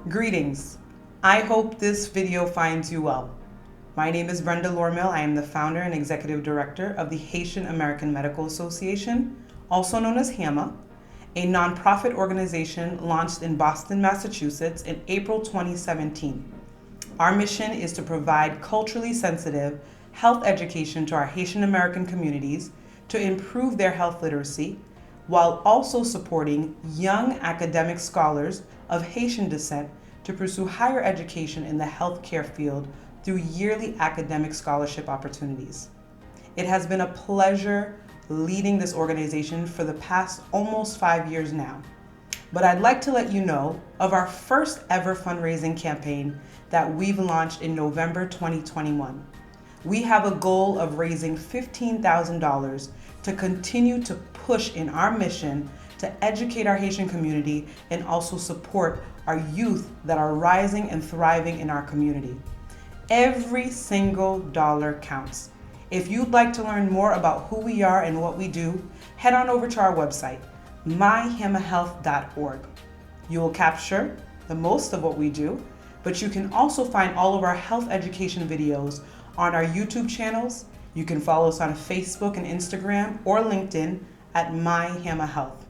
Greetings. I hope this video finds you well. My name is Brenda Lormil. I am the founder and executive director of the Haitian American Medical Association, also known as HAMA, a nonprofit organization launched in Boston, Massachusetts in April 2017. Our mission is to provide culturally sensitive health education to our Haitian American communities to improve their health literacy, while also supporting young academic scholars of Haitian descent to pursue higher education in the healthcare field through yearly academic scholarship opportunities. It has been a pleasure leading this organization for the past almost 5 years now. But I'd like to let you know of our first ever fundraising campaign that we've launched in November 2021. We have a goal of raising $15,000 to continue to push in our mission to educate our Haitian community and also support our youth that are rising and thriving in our community. Every single dollar counts. If you'd like to learn more about who we are and what we do, head on over to our website, myhamahealth.org. You will capture the most of what we do, but you can also find all of our health education videos on our YouTube channels. You can follow us on Facebook and Instagram or LinkedIn at myhamahealth.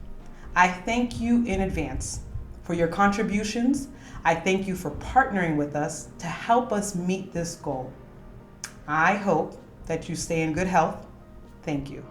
I thank you in advance for your contributions. I thank you for partnering with us to help us meet this goal. I hope that you stay in good health. Thank you.